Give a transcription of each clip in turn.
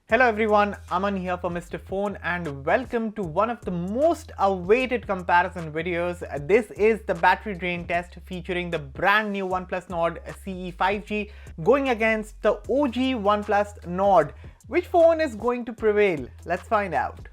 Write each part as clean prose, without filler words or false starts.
Hello everyone, Aman here for Mr. Phone and welcome to one of the most awaited comparison videos. This is the battery drain test featuring the brand new OnePlus Nord CE 5G going against the OG OnePlus Nord. Which phone is going to prevail? Let's find out.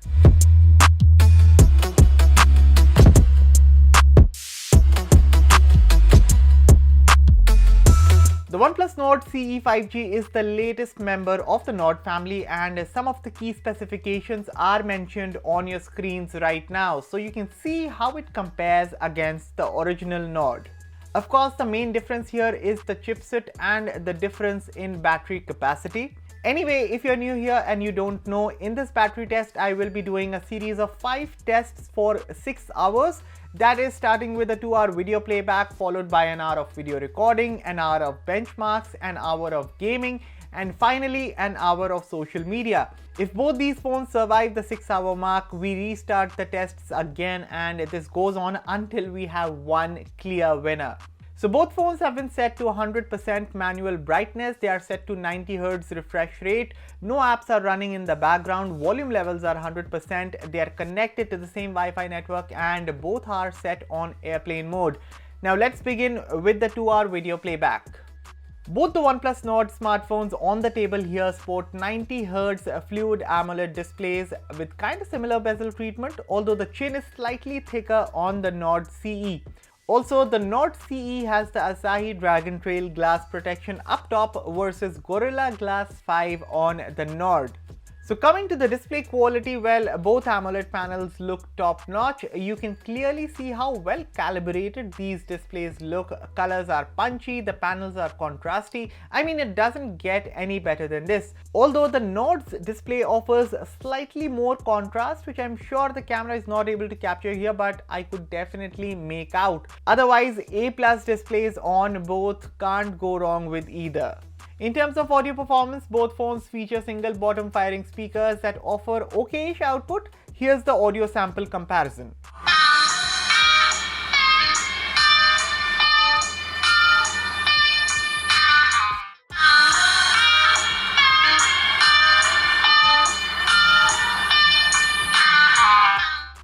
The OnePlus Nord CE 5G is the latest member of the Nord family and some of the key specifications are mentioned on your screens right now, so you can see how it compares against the original Nord. Of course, the main difference here is the chipset and the difference in battery capacity. Anyway, if you're new here and you don't know, in this battery test I will be doing a series of 5 tests for 6 hours. That is starting with a 2-hour video playback followed by an hour of video recording, an hour of benchmarks, an hour of gaming, and finally an hour of social media. If both these phones survive the 6-hour mark, we restart the tests again and this goes on until we have one clear winner. So both phones have been set to 100% manual brightness, they are set to 90Hz refresh rate, no apps are running in the background, volume levels are 100%, they are connected to the same Wi-Fi network and both are set on airplane mode. Now let's begin with the 2-hour video playback. Both the OnePlus Nord smartphones on the table here sport 90Hz Fluid AMOLED displays with kind of similar bezel treatment, although the chin is slightly thicker on the Nord CE. Also, the Nord CE has the Asahi Dragon Trail glass protection up top versus Gorilla Glass 5 on the Nord. So coming to the display quality, well, both AMOLED panels look top notch. You can clearly see how well calibrated these displays look. Colors are punchy, the panels are contrasty. I mean, it doesn't get any better than this. Although the Nord's display offers slightly more contrast, which I'm sure the camera is not able to capture here, but I could definitely make out. Otherwise, A+ displays on both, can't go wrong with either. In terms of audio performance, both phones feature single bottom firing speakers that offer okayish output. Here's the audio sample comparison.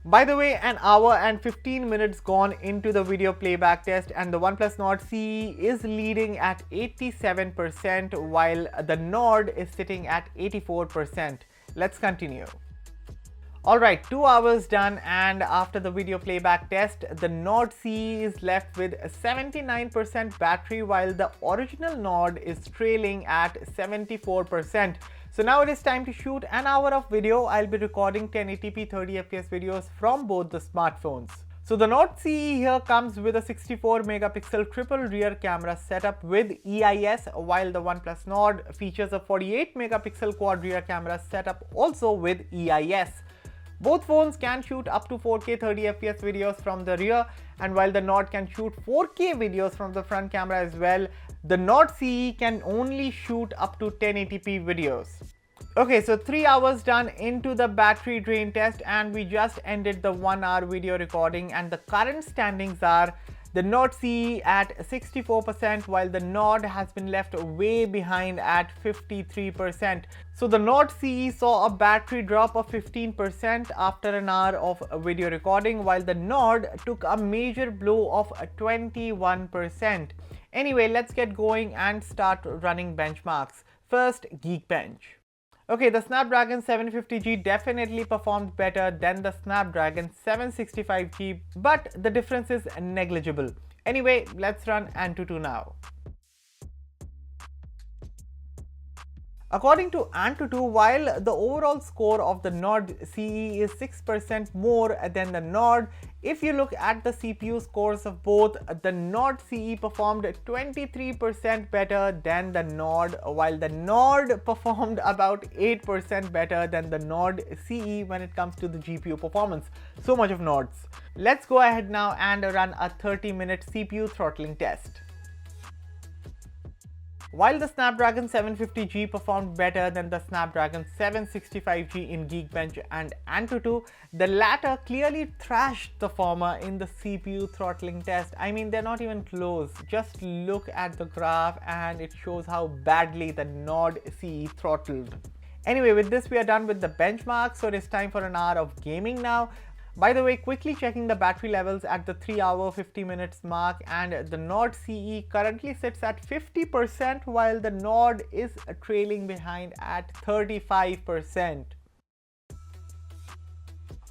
By the way, an hour and 15 minutes gone into the video playback test and the OnePlus Nord CE is leading at 87% while the Nord is sitting at 84%. Let's continue. Alright, 2 hours done and after the video playback test, the Nord CE is left with 79% battery while the original Nord is trailing at 74%. So now it is time to shoot an hour of video. I'll be recording 1080p 30fps videos from both the smartphones. So the Nord CE here comes with a 64 megapixel triple rear camera setup with EIS, while the OnePlus Nord features a 48 megapixel quad rear camera setup also with EIS. Both phones can shoot up to 4K 30fps videos from the rear, and while the Nord can shoot 4K videos from the front camera as well, the Nord CE can only shoot up to 1080p videos. Okay, so 3 hours done into the battery drain test and we just ended the 1-hour video recording and the current standings are the Nord CE at 64% while the Nord has been left way behind at 53%. So the Nord CE saw a battery drop of 15% after an hour of video recording while the Nord took a major blow of 21%. Anyway, let's get going and start running benchmarks. First, Geekbench. Okay, the Snapdragon 750G definitely performed better than the Snapdragon 765G, but the difference is negligible. Anyway, let's run Antutu now. According to Antutu, while the overall score of the Nord CE is 6% more than the Nord, if you look at the CPU scores of both, the Nord CE performed 23% better than the Nord, while the Nord performed about 8% better than the Nord CE when it comes to the GPU performance. So much of Nords. Let's go ahead now and run a 30-minute CPU throttling test. While the Snapdragon 750G performed better than the Snapdragon 765G in Geekbench and Antutu, the latter clearly thrashed the former in the CPU throttling test. I mean, they're not even close. Just look at the graph and it shows how badly the Nord CE throttled. Anyway, with this we are done with the benchmark, so it is time for an hour of gaming now. By the way, quickly checking the battery levels at the 3 hour 50 minutes mark, and the Nord CE currently sits at 50% while the Nord is trailing behind at 35%.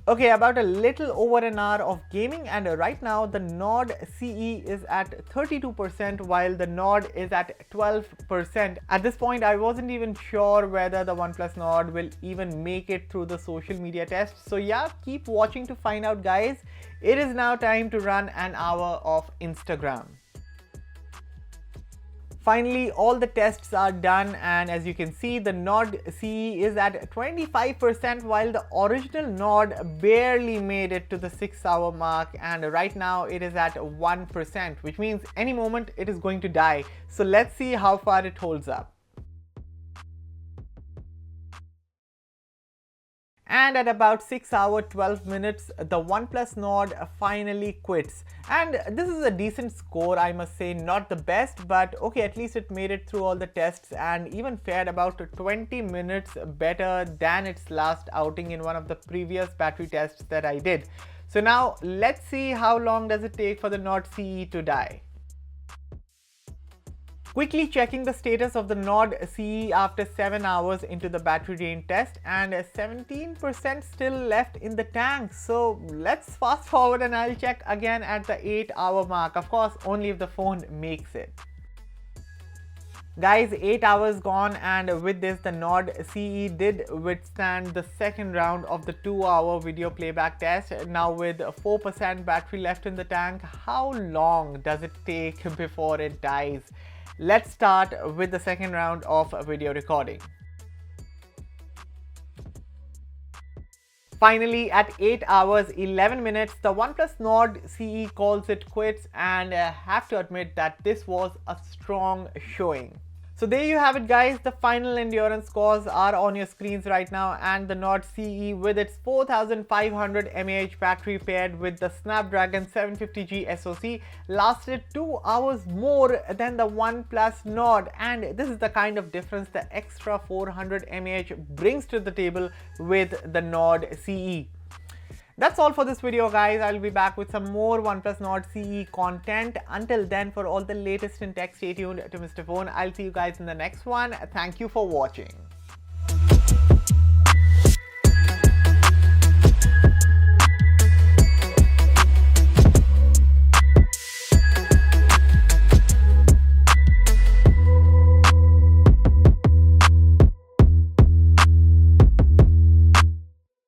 Okay, about a little over an hour of gaming, and right now the Nord CE is at 32% while the Nord is at 12%. At this point, I wasn't even sure whether the OnePlus Nord will even make it through the social media test. So yeah, keep watching to find out, guys. It is now time to run an hour of Instagram. Finally, all the tests are done, and as you can see, the Nord CE is at 25% while the original Nord barely made it to the 6 hour mark, and right now it is at 1%, which means any moment it is going to die. So let's see how far it holds up. And at about 6 hours 12 minutes, the OnePlus Nord finally quits. And this is a decent score, I must say, not the best, but okay, at least it made it through all the tests and even fared about 20 minutes better than its last outing in one of the previous battery tests that I did. So now let's see how long does it take for the Nord CE to die. Quickly checking the status of the Nord CE after 7 hours into the battery drain test, and 17% still left in the tank. So let's fast forward and I'll check again at the 8 hour mark. Of course, only if the phone makes it. Guys, 8 hours gone, and with this the Nord CE did withstand the second round of the 2 hour video playback test. Now with 4% battery left in the tank, how long does it take before it dies? Let's start with the second round of video recording. Finally, at 8 hours 11 minutes, the OnePlus Nord CE calls it quits, and I have to admit that this was a strong showing. So there you have it, guys. The final endurance scores are on your screens right now, and the Nord CE with its 4500 mAh battery paired with the Snapdragon 750G SoC lasted 2 hours more than the OnePlus Nord, and this is the kind of difference the extra 400 mAh brings to the table with the Nord CE. That's all for this video, guys. I'll be back with some more OnePlus Nord CE content. Until then, for all the latest in tech, stay tuned to Mr. Phone. I'll see you guys in the next one. Thank you for watching.